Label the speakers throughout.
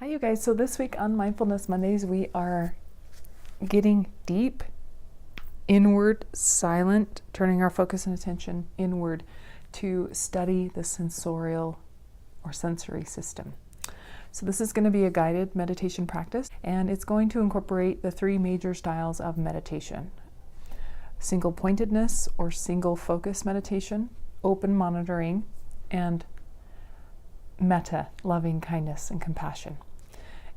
Speaker 1: Hi you guys, so this week on Mindfulness Mondays we are getting deep, inward, silent, turning our focus and attention inward to study the sensorial or sensory system. So this is going to be a guided meditation practice, and it's going to incorporate the three major styles of meditation: single pointedness or single focus meditation, open monitoring, and metta, loving kindness and compassion.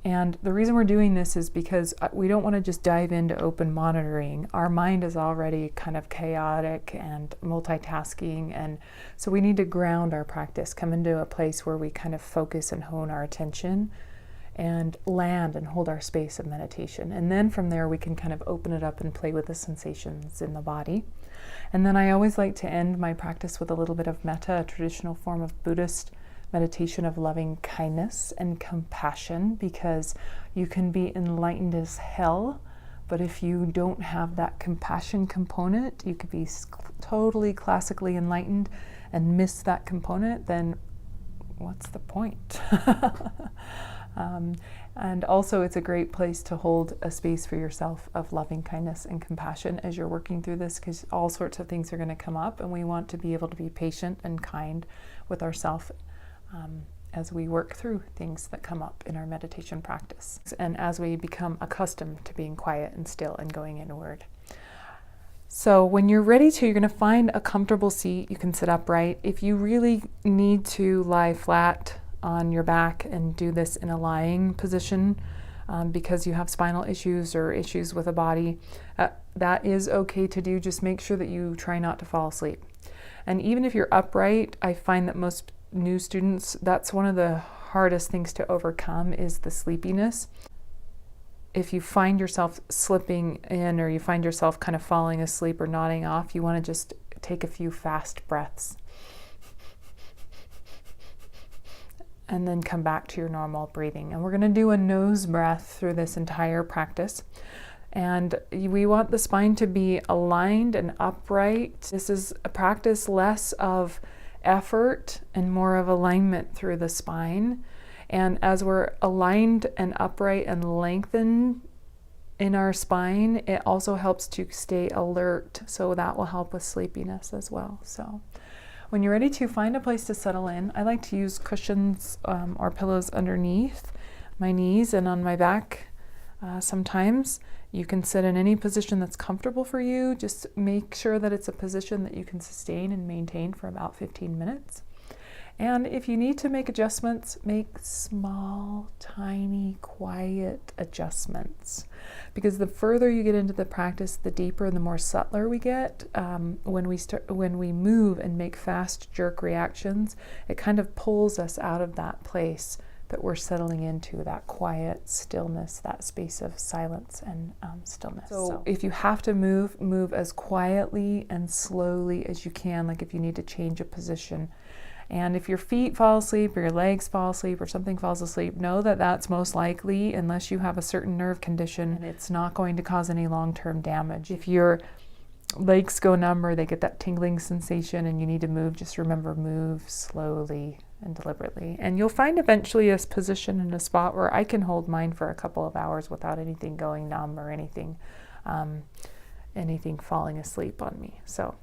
Speaker 1: And the reason we're doing this is because we don't want to just dive into open monitoring. Our mind is already kind of chaotic and multitasking, and so we need to ground our practice, come into a place where we kind of focus and hone our attention and land and hold our space of meditation. And then from there we can kind of open it up and play with the sensations in the body. And then I always like to end my practice with a little bit of metta, a traditional form of Buddhist meditation of loving kindness and compassion, because you can be enlightened as hell, but if you don't have that compassion component, you could be totally classically enlightened and miss that component, then what's the point? And also it's a great place to hold a space for yourself of loving kindness and compassion as you're working through this, because all sorts of things are going to come up, and we want to be able to be patient and kind with ourselves as we work through things that come up in our meditation practice, and as we become accustomed to being quiet and still and going inward. So when you're ready to, you're going to find a comfortable seat. You can sit upright. If you really need to lie flat on your back and do this in a lying position because you have spinal issues or issues with the body, that is okay to do. Just make sure that you try not to fall asleep. And even if you're upright, I find that most new students, that's one of the hardest things to overcome, is the sleepiness. If you find yourself slipping in, or you find yourself kind of falling asleep or nodding off, you want to just take a few fast breaths and then come back to your normal breathing. And we're going to do a nose breath through this entire practice. And we want the spine to be aligned and upright. This is a practice less of effort and more of alignment through the spine. And as we're aligned and upright and lengthened in our spine, it also helps to stay alert. So that will help with sleepiness as well. So when you're ready to find a place to settle in, I like to use cushions or pillows underneath my knees and on my back. Sometimes you can sit in any position that's comfortable for you. Just make sure that it's a position that you can sustain and maintain for about 15 minutes. And if you need to make adjustments, make small, tiny, quiet adjustments. Because the further you get into the practice, the deeper and the more subtler we get. When we move and make fast jerk reactions, it kind of pulls us out of that place that we're settling into, that quiet stillness, that space of silence and stillness. So if you have to move as quietly and slowly as you can, like if you need to change a position. And if your feet fall asleep or your legs fall asleep or something falls asleep, know that that's most likely, unless you have a certain nerve condition, and it's not going to cause any long-term damage. If your legs go numb or they get that tingling sensation and you need to move, just remember, move slowly and deliberately. And you'll find eventually a position in a spot where I can hold mine for a couple of hours without anything going numb or anything falling asleep on me. So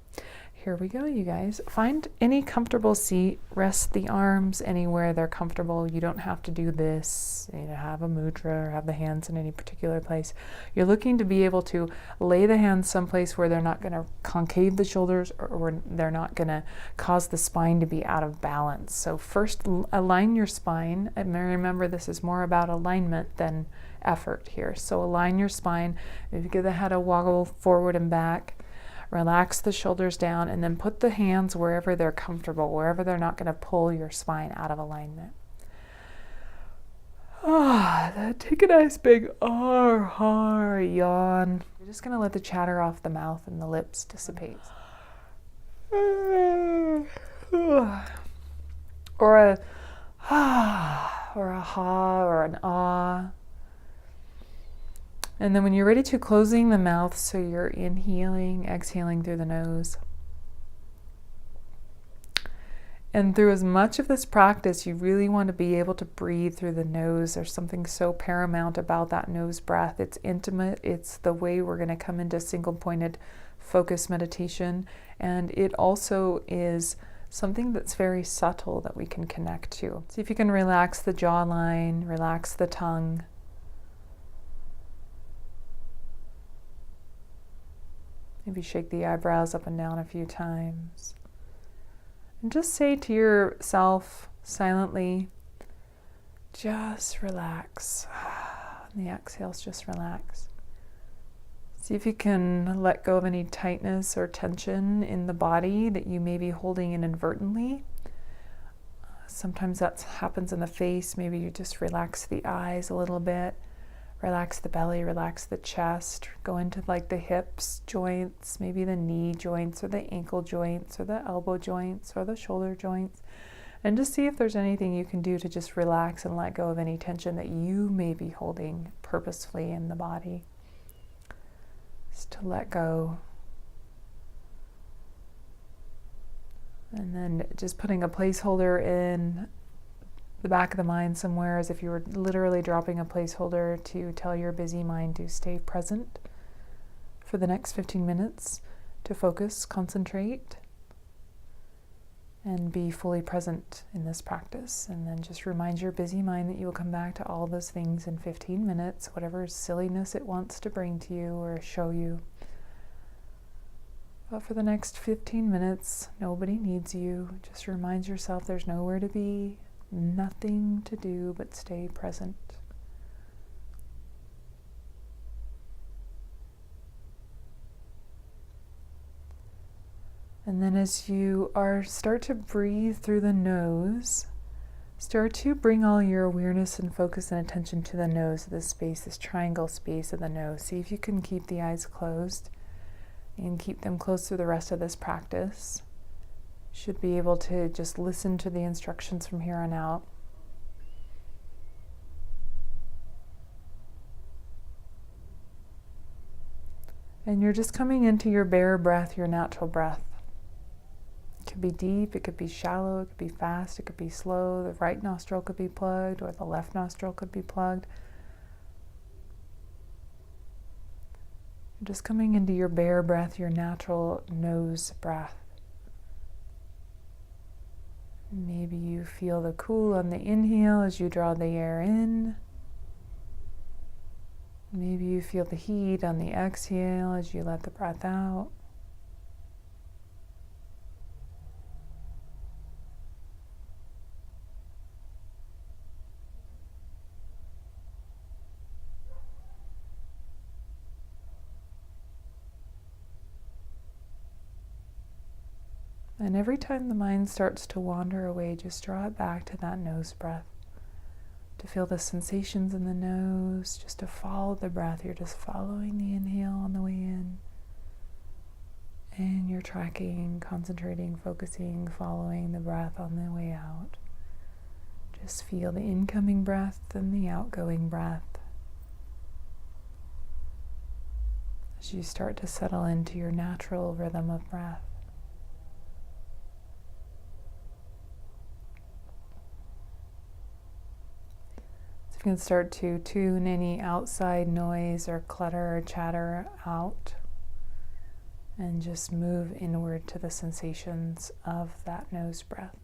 Speaker 1: here we go, you guys. Find any comfortable seat, rest the arms anywhere they're comfortable. You don't have to do this, have a mudra or have the hands in any particular place. You're looking to be able to lay the hands someplace where they're not going to concave the shoulders, or they're not going to cause the spine to be out of balance. So first, align your spine. And remember, this is more about alignment than effort here. So align your spine. Maybe give the head a woggle forward and back. Relax the shoulders down, and then put the hands wherever they're comfortable, wherever they're not going to pull your spine out of alignment. Take a nice big yawn. You're just going to let the chatter off the mouth and the lips dissipate. Or a ha or an ah. And then when you're ready to, closing the mouth, so you're inhaling, exhaling through the nose. And through as much of this practice, you really want to be able to breathe through the nose. There's something so paramount about that nose breath. It's intimate. It's the way we're going to come into single-pointed focus meditation. And it also is something that's very subtle that we can connect to. See if you can relax the jawline, relax the tongue. Maybe shake the eyebrows up and down a few times. And just say to yourself silently, just relax. And the exhales, just relax. See if you can let go of any tightness or tension in the body that you may be holding inadvertently. Sometimes that happens in the face. Maybe you just relax the eyes a little bit. Relax the belly, relax the chest. Go into like the hips joints, maybe the knee joints or the ankle joints or the elbow joints or the shoulder joints. And just see if there's anything you can do to just relax and let go of any tension that you may be holding purposefully in the body. Just to let go. And then just putting a placeholder in the back of the mind somewhere, as if you were literally dropping a placeholder to tell your busy mind to stay present for the next 15 minutes, to focus, concentrate, and be fully present in this practice. And then just remind your busy mind that you will come back to all those things in 15 minutes, whatever silliness it wants to bring to you or show you. But for the next 15 minutes, nobody needs you. Just remind yourself there's nowhere to be, nothing to do but stay present. And then as you start to breathe through the nose, start to bring all your awareness and focus and attention to the nose, this space, this triangle space of the nose. See if you can keep the eyes closed and keep them closed through the rest of this practice. Should be able to just listen to the instructions from here on out. And you're just coming into your bare breath, your natural breath. It could be deep, it could be shallow, it could be fast, it could be slow. The right nostril could be plugged or the left nostril could be plugged. You're just coming into your bare breath, your natural nose breath. Maybe you feel the cool on the inhale as you draw the air in. Maybe you feel the heat on the exhale as you let the breath out. And every time the mind starts to wander away, just draw it back to that nose breath. To feel the sensations in the nose, just to follow the breath. You're just following the inhale on the way in. And you're tracking, concentrating, focusing, following the breath on the way out. Just feel the incoming breath and the outgoing breath. As you start to settle into your natural rhythm of breath. You can start to tune any outside noise or clutter or chatter out and just move inward to the sensations of that nose breath.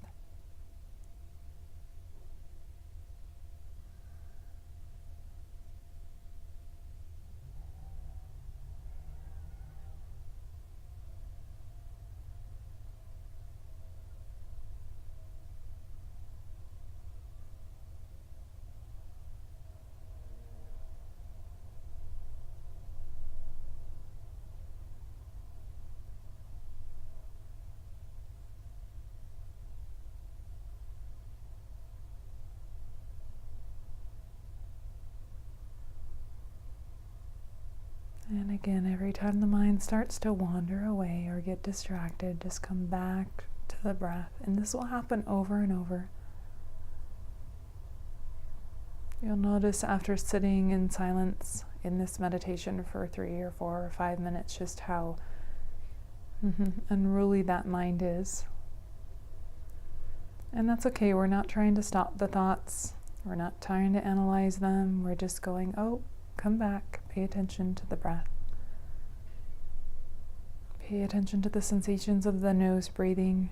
Speaker 1: And again, every time the mind starts to wander away or get distracted, just come back to the breath. And this will happen over and over. You'll notice after sitting in silence in this meditation for 3 or 4 or 5 minutes, just how unruly that mind is. And that's okay. We're not trying to stop the thoughts. We're not trying to analyze them. We're just going, oh, come back. Pay attention to the breath. Pay attention to the sensations of the nose breathing.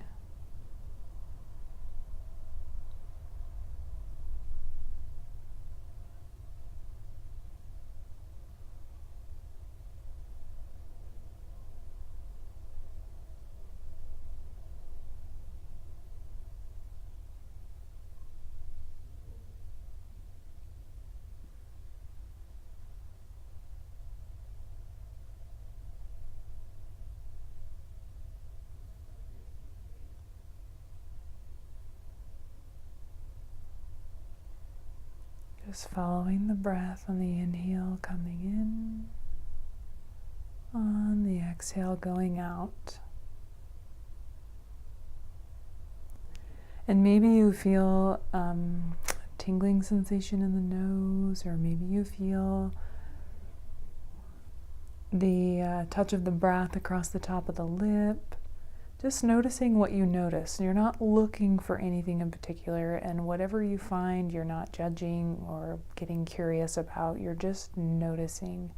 Speaker 1: Just following the breath on the inhale coming in, on the exhale going out. And maybe you feel tingling sensation in the nose, or maybe you feel the touch of the breath across the top of the lip. Just noticing what you notice. You're not looking for anything in particular, and whatever you find, you're not judging or getting curious about. You're just noticing.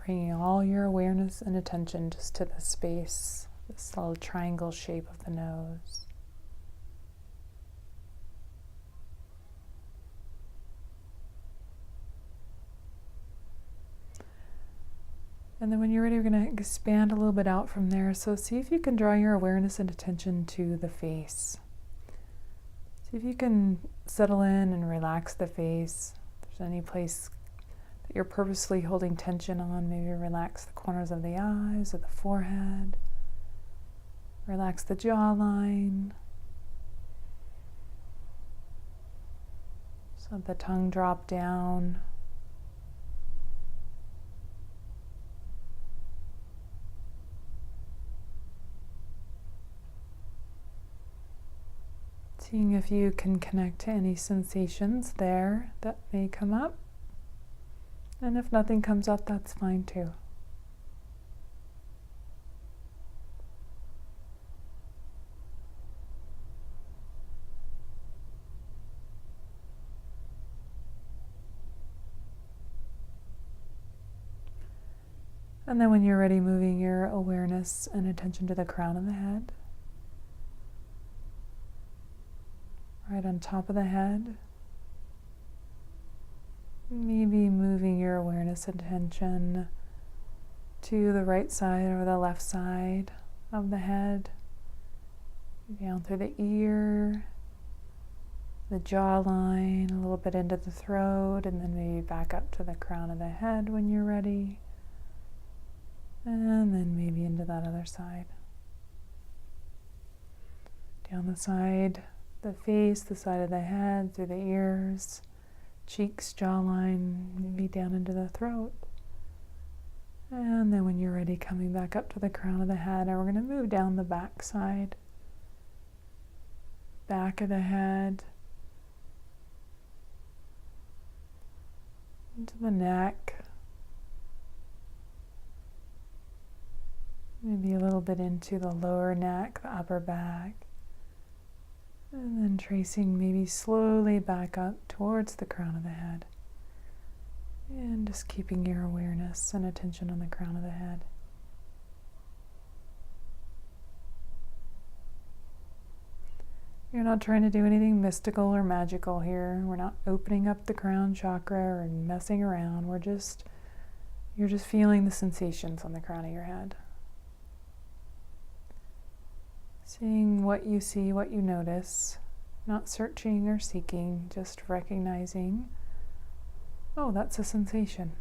Speaker 1: Bringing all your awareness and attention just to the space, this little triangle shape of the nose. And then when you're ready, we're going to expand a little bit out from there. So see if you can draw your awareness and attention to the face. See if you can settle in and relax the face. If there's any place that you're purposely holding tension on, maybe relax the corners of the eyes or the forehead. Relax the jawline. So let the tongue drop down. Seeing if you can connect to any sensations there that may come up. And if nothing comes up, that's fine too. And then when you're ready, moving your awareness and attention to the crown of the head. Right on top of the head. Maybe moving your awareness and attention to the right side or the left side of the head. Down through the ear, the jawline, a little bit into the throat, and then maybe back up to the crown of the head when you're ready. And then maybe into that other side. Down the side, the face, the side of the head, through the ears, cheeks, jawline, maybe down into the throat. And then when you're ready, coming back up to the crown of the head, and we're going to move down the back side, back of the head, into the neck, maybe a little bit into the lower neck, the upper back. And then tracing maybe slowly back up towards the crown of the head. And just keeping your awareness and attention on the crown of the head. You're not trying to do anything mystical or magical here. We're not opening up the crown chakra or messing around. You're just feeling the sensations on the crown of your head. Seeing what you see, what you notice, not searching or seeking, just recognizing, oh, that's a sensation.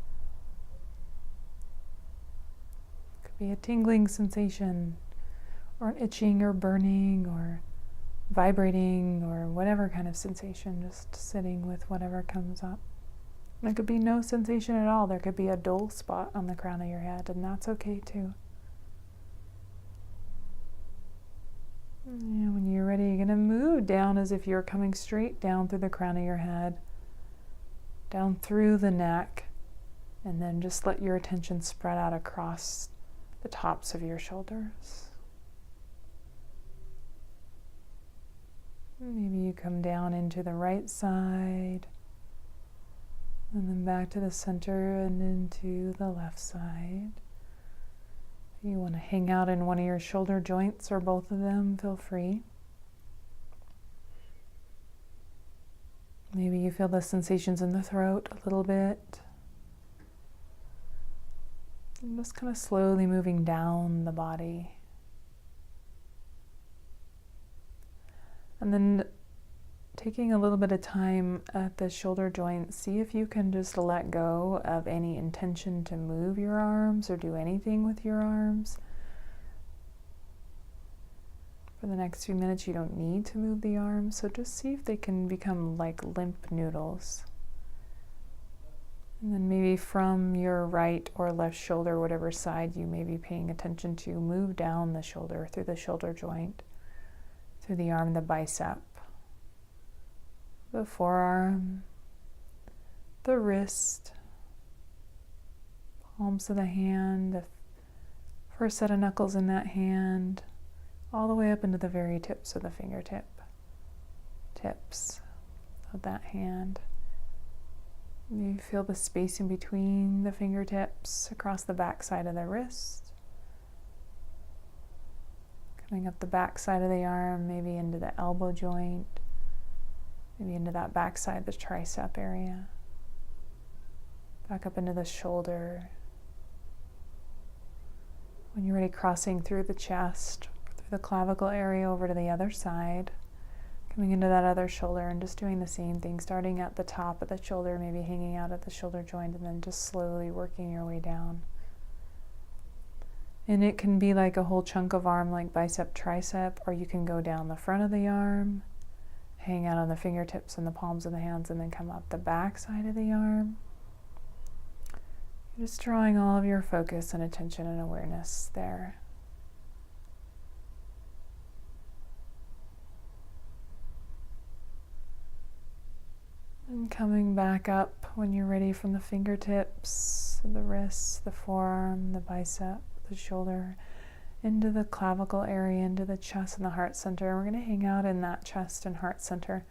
Speaker 1: Could be a tingling sensation, or an itching or burning or vibrating or whatever kind of sensation, just sitting with whatever comes up. There could be no sensation at all. There could be a dull spot on the crown of your head, and that's okay too. And when you're ready, you're going to move down as if you're coming straight down through the crown of your head, down through the neck, and then just let your attention spread out across the tops of your shoulders. Maybe you come down into the right side, and then back to the center and into the left side. If you want to hang out in one of your shoulder joints or both of them, feel free. Maybe you feel the sensations in the throat a little bit. And just kind of slowly moving down the body. And then taking a little bit of time at the shoulder joint, see if you can just let go of any intention to move your arms or do anything with your arms. For the next few minutes, you don't need to move the arms, so just see if they can become like limp noodles. And then maybe from your right or left shoulder, whatever side you may be paying attention to, move down the shoulder, through the shoulder joint, through the arm, the bicep, the forearm, the wrist, palms of the hand, the first set of knuckles in that hand, all the way up into the very tips of the tips of that hand. You feel the space in between the fingertips across the back side of the wrist. Coming up the back side of the arm, maybe into the elbow joint, maybe into that back side, the tricep area. Back up into the shoulder. When you're ready, crossing through the chest, through the clavicle area over to the other side. Coming into that other shoulder and just doing the same thing, starting at the top of the shoulder, maybe hanging out at the shoulder joint, and then just slowly working your way down. And it can be like a whole chunk of arm, like bicep, tricep, or you can go down the front of the arm, hang out on the fingertips and the palms of the hands, and then come up the back side of the arm. You're just drawing all of your focus and attention and awareness there. And coming back up when you're ready from the fingertips, the wrists, the forearm, the bicep, the shoulder, into the clavicle area, into the chest and the heart center. We're going to hang out in that chest and heart center.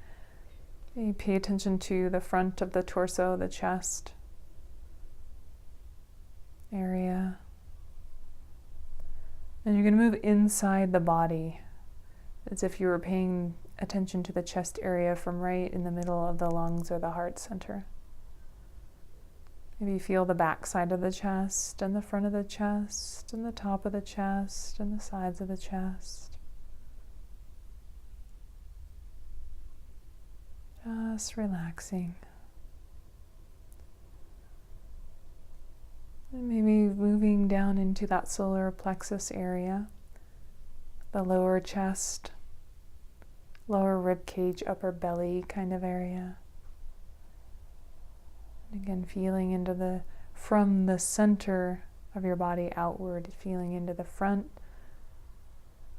Speaker 1: You pay attention to the front of the torso, the chest area. And you're going to move inside the body as if you were paying attention to the chest area from right in the middle of the lungs or the heart center. Maybe feel the back side of the chest and the front of the chest and the top of the chest and the sides of the chest. Just relaxing. And maybe moving down into that solar plexus area, the lower chest, lower rib cage, upper belly kind of area. And again, feeling into from the center of your body outward, feeling into the front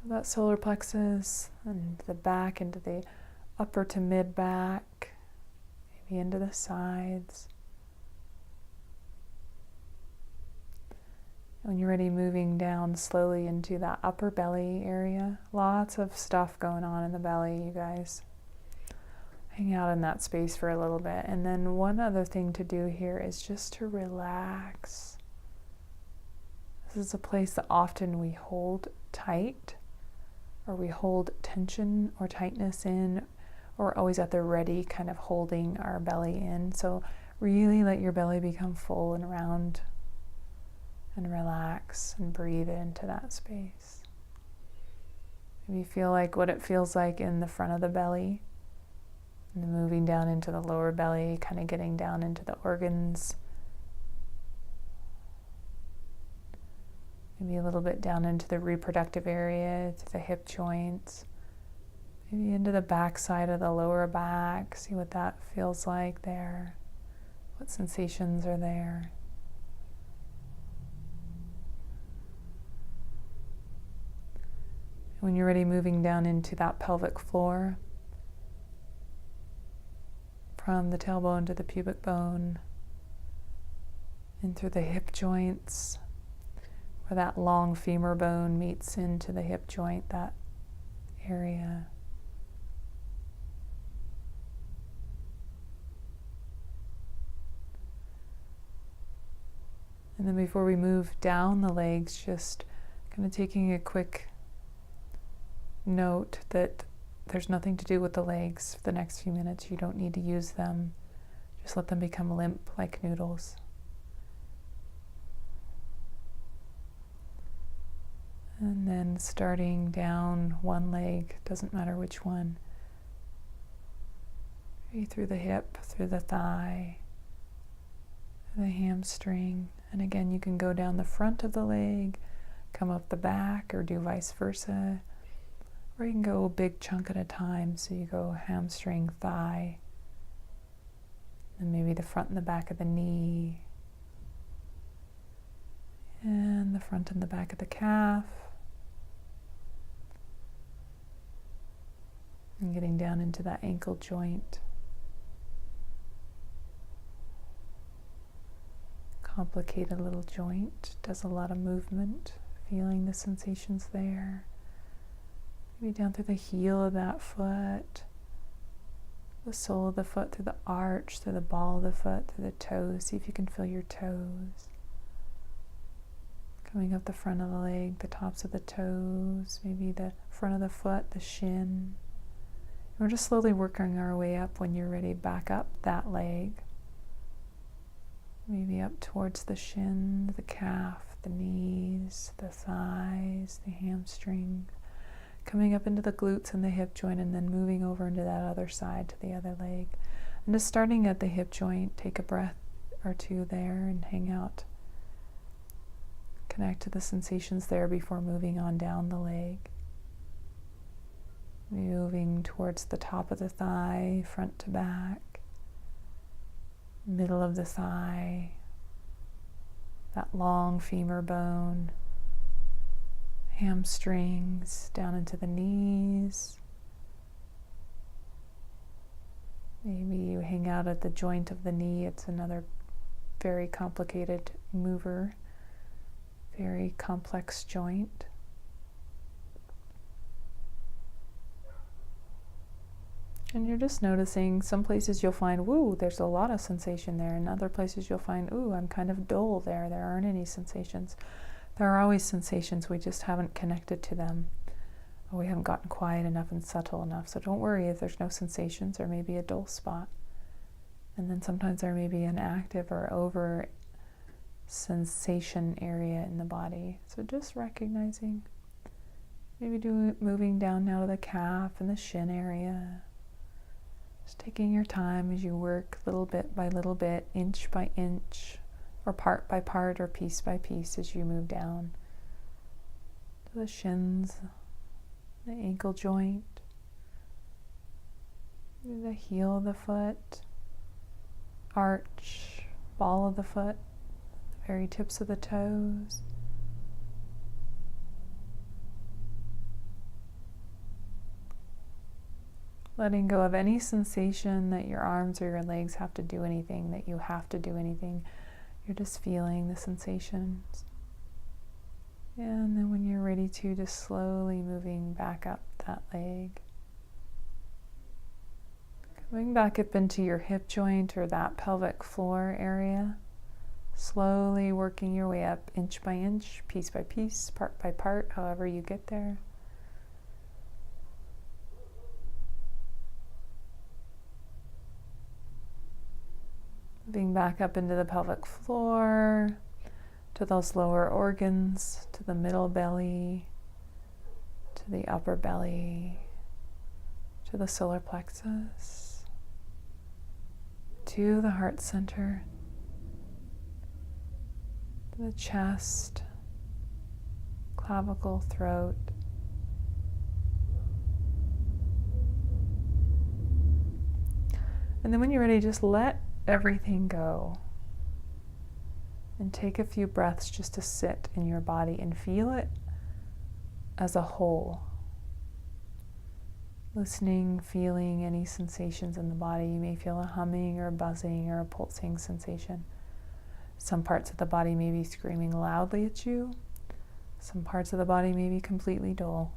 Speaker 1: of that solar plexus, and the back, into the upper to mid back, maybe into the sides. When you're ready, moving down slowly into that upper belly area. Lots of stuff going on in the belly, you guys. Hang out in that space for a little bit. And then one other thing to do here is just to relax. This is a place that often we hold tight, or we hold tension or tightness in, or always at the ready, kind of holding our belly in. So really let your belly become full and round, and relax and breathe into that space. Maybe feel like what it feels like in the front of the belly, and then moving down into the lower belly, kind of getting down into the organs. Maybe a little bit down into the reproductive area, to the hip joints. Maybe into the back side of the lower back. See what that feels like there. What sensations are there. When you're ready, moving down into that pelvic floor, from the tailbone to the pubic bone, in through the hip joints, where that long femur bone meets into the hip joint, that area. And then before we move down the legs, just kind of taking a quick note that there's nothing to do with the legs for the next few minutes. You don't need to use them. Just let them become limp like noodles. And then starting down one leg, doesn't matter which one. Maybe through the hip, through the thigh, the hamstring. And again, you can go down the front of the leg, come up the back, or do vice versa. Or you can go a big chunk at a time. So you go hamstring, thigh, and maybe the front and the back of the knee, and the front and the back of the calf. And getting down into that ankle joint. Complicated little joint, does a lot of movement, feeling the sensations there. Maybe down through the heel of that foot, the sole of the foot, through the arch, through the ball of the foot, through the toes. See if you can feel your toes. Coming up the front of the leg, the tops of the toes, maybe the front of the foot, the shin. We're just slowly working our way up. When you're ready, back up that leg. Maybe up towards the shin, the calf, the knees, the thighs, the hamstrings. Coming up into the glutes and the hip joint, and then moving over into that other side to the other leg. And just starting at the hip joint, take a breath or two there and hang out. Connect to the sensations there before moving on down the leg. Moving towards the top of the thigh, front to back, middle of the thigh, that long femur bone, hamstrings, down into the knees. Maybe you hang out at the joint of the knee. It's another very complicated mover, very complex joint. And you're just noticing some places you'll find, woo, there's a lot of sensation there. And other places you'll find, ooh, I'm kind of dull there. There aren't any sensations. There are always sensations. We just haven't connected to them. Or we haven't gotten quiet enough and subtle enough. So don't worry if there's no sensations. There may be a dull spot. And then sometimes there may be an active or over sensation area in the body. So just recognizing. Maybe moving down now to the calf and the shin area. Just taking your time as you work little bit by little bit, inch by inch, or part by part, or piece by piece as you move down to the shins, the ankle joint, the heel of the foot, arch, ball of the foot, the very tips of the toes. Letting go of any sensation that your arms or your legs have to do anything, that you have to do anything. You're just feeling the sensations. And then when you're ready to, just slowly moving back up that leg. Coming back up into your hip joint or that pelvic floor area. Slowly working your way up inch by inch, piece by piece, part by part, however you get there. Moving back up into the pelvic floor, to those lower organs, to the middle belly, to the upper belly, to the solar plexus, to the heart center, to the chest, clavicle, throat. And then when you're ready, just let everything go. And take a few breaths just to sit in your body and feel it as a whole. Listening, feeling any sensations in the body. You may feel a humming or a buzzing or a pulsing sensation. Some parts of the body may be screaming loudly at you. Some parts of the body may be completely dull.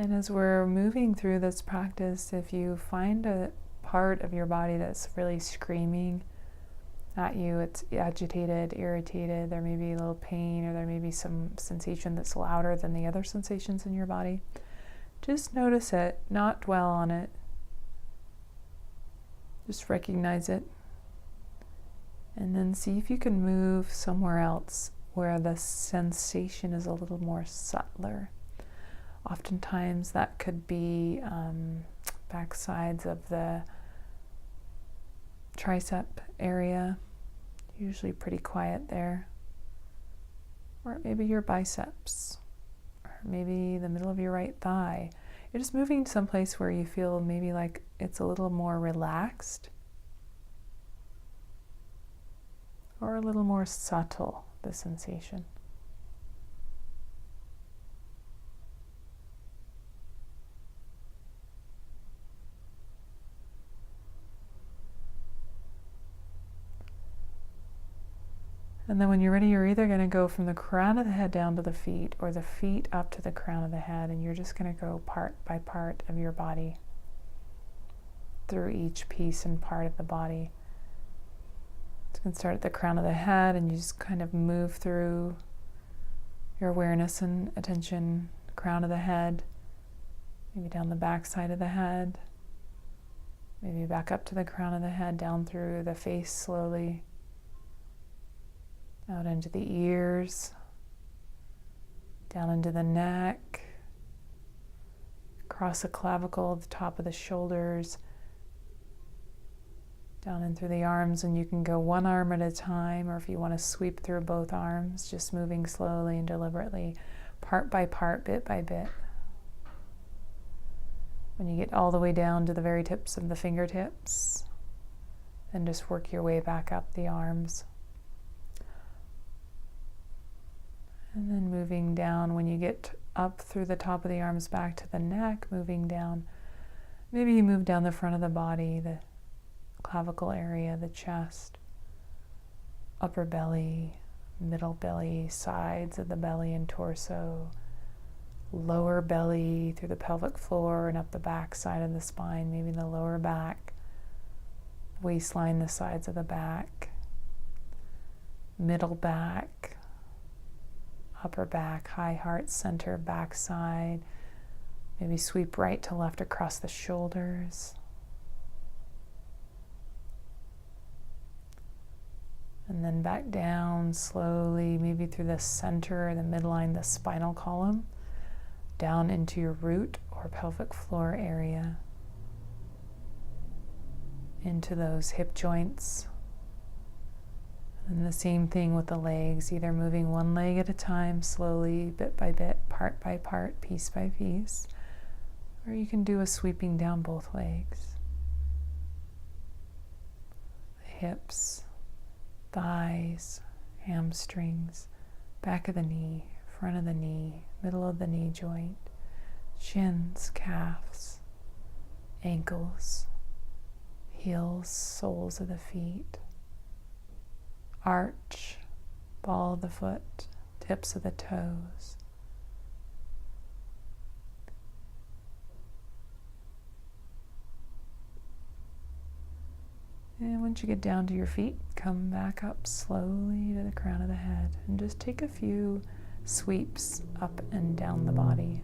Speaker 1: And as we're moving through this practice, if you find a part of your body that's really screaming at you, it's agitated, irritated, there may be a little pain, or there may be some sensation that's louder than the other sensations in your body, just notice it, not dwell on it. Just recognize it. And then see if you can move somewhere else where the sensation is a little more subtler. Oftentimes that could be back sides of the tricep area, usually pretty quiet there. Or maybe your biceps, or maybe the middle of your right thigh. You're just moving someplace where you feel maybe like it's a little more relaxed or a little more subtle, the sensation. And then when you're ready, you're either going to go from the crown of the head down to the feet, or the feet up to the crown of the head, and you're just going to go part by part of your body, through each piece and part of the body. You can start at the crown of the head, and you just kind of move through your awareness and attention, crown of the head, maybe down the back side of the head, maybe back up to the crown of the head, down through the face slowly, out into the ears, down into the neck, across the clavicle, the top of the shoulders, down in through the arms. And you can go one arm at a time, or if you want to sweep through both arms, just moving slowly and deliberately, part by part, bit by bit. When you get all the way down to the very tips of the fingertips, then just work your way back up the arms. And then moving down, when you get up through the top of the arms back to the neck, moving down. Maybe you move down the front of the body, the clavicle area, the chest, upper belly, middle belly, sides of the belly and torso, lower belly through the pelvic floor and up the back side of the spine, maybe the lower back, waistline, the sides of the back, middle back, upper back, high heart center, back side. Maybe sweep right to left across the shoulders. And then back down slowly, maybe through the center, the midline, the spinal column, down into your root or pelvic floor area, into those hip joints. And the same thing with the legs, either moving one leg at a time, slowly, bit by bit, part by part, piece by piece, or you can do a sweeping down both legs. The hips, thighs, hamstrings, back of the knee, front of the knee, middle of the knee joint, shins, calves, ankles, heels, soles of the feet, arch, ball of the foot, tips of the toes. And once you get down to your feet, come back up slowly to the crown of the head and just take a few sweeps up and down the body.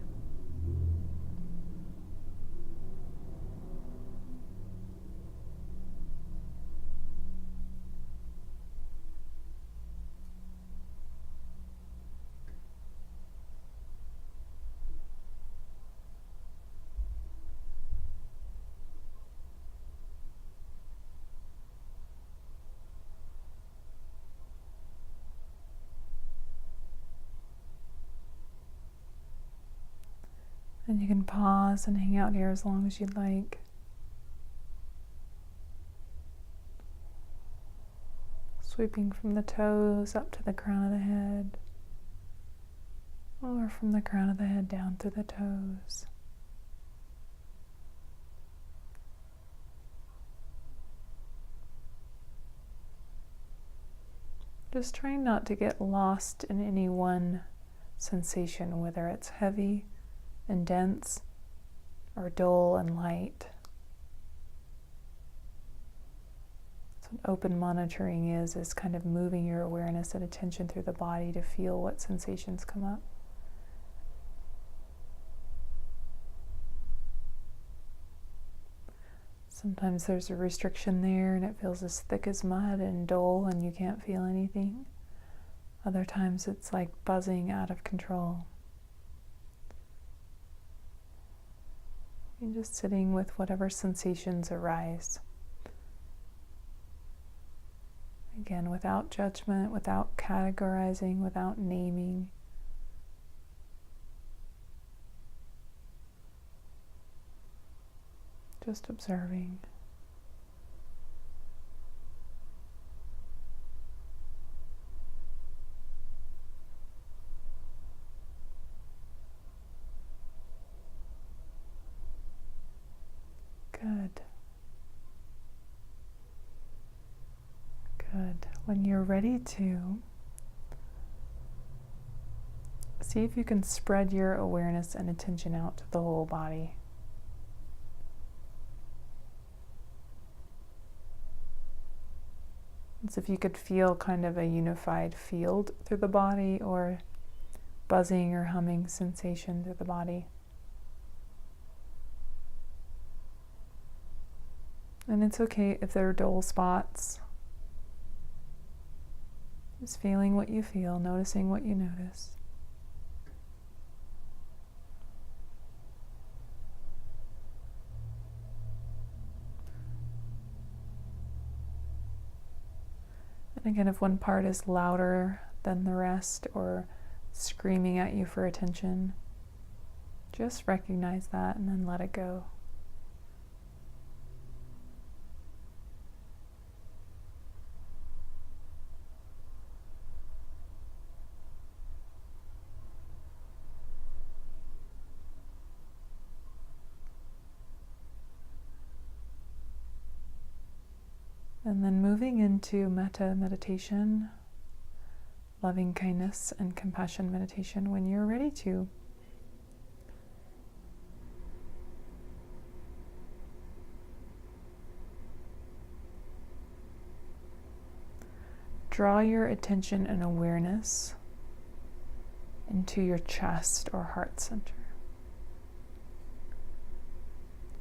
Speaker 1: And you can pause and hang out here as long as you'd like. Sweeping from the toes up to the crown of the head, or from the crown of the head down through the toes. Just trying not to get lost in any one sensation, whether it's heavy and dense, or dull and light. So what open monitoring is kind of moving your awareness and attention through the body to feel what sensations come up. Sometimes there's a restriction there and it feels as thick as mud and dull and you can't feel anything. Other times it's like buzzing out of control. You're just sitting with whatever sensations arise. Again, without judgment, without categorizing, without naming. Just observing. Good. Good. When you're ready to, see if you can spread your awareness and attention out to the whole body. As if you could feel kind of a unified field through the body, or buzzing or humming sensation through the body. And it's okay if there are dull spots. Just feeling what you feel, noticing what you notice. And again, if one part is louder than the rest or screaming at you for attention, just recognize that and then let it go. And then moving into metta meditation, loving kindness and compassion meditation when you're ready to. Draw your attention and awareness into your chest or heart center.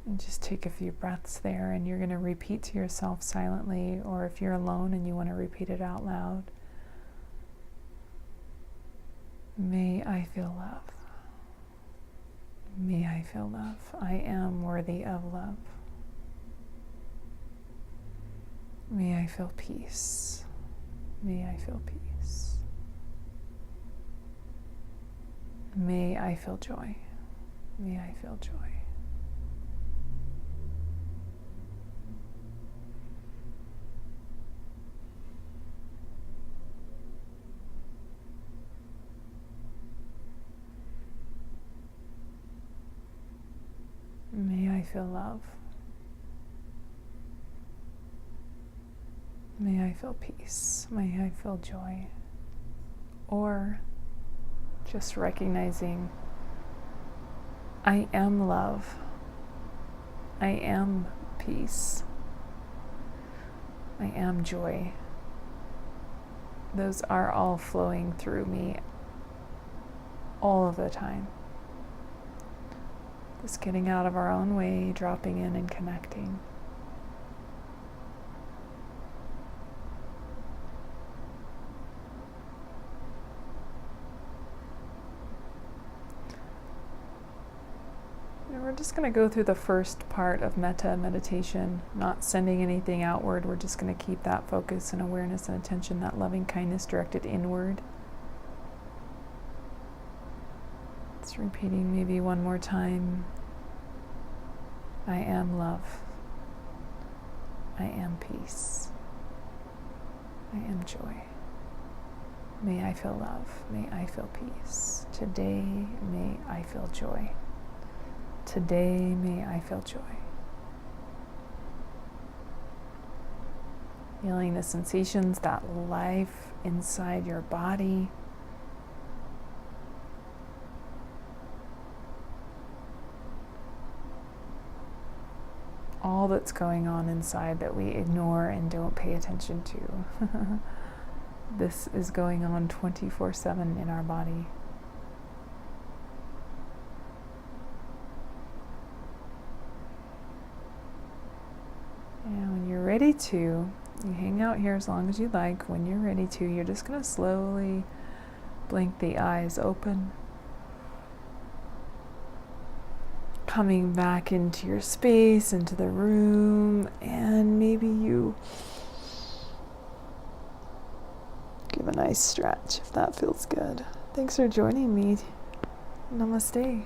Speaker 1: And just take a few breaths there, and you're going to repeat to yourself silently, or if you're alone and you want to repeat it out loud. May I feel love. May I feel love. I am worthy of love. May I feel peace. May I feel peace. May I feel joy. May I feel joy. May I feel love. May I feel peace. May I feel joy. Or just recognizing I am love. I am peace. I am joy. Those are all flowing through me all of the time. Just getting out of our own way, dropping in and connecting. And we're just going to go through the first part of metta meditation, not sending anything outward. We're just going to keep that focus and awareness and attention, that loving kindness directed inward. Just repeating maybe one more time. I am love. I am peace. I am joy. May I feel love. May I feel peace. Today, may I feel joy. Today, may I feel joy. Feeling the sensations, that life inside your body. all that's going on inside that we ignore and don't pay attention to. This is going on 24/7 in our body. And when you're ready to, you hang out here as long as you like. When you're ready to, you're just going to slowly blink the eyes open. Coming back into your space, into the room, and maybe you give a nice stretch if that feels good. Thanks for joining me. Namaste.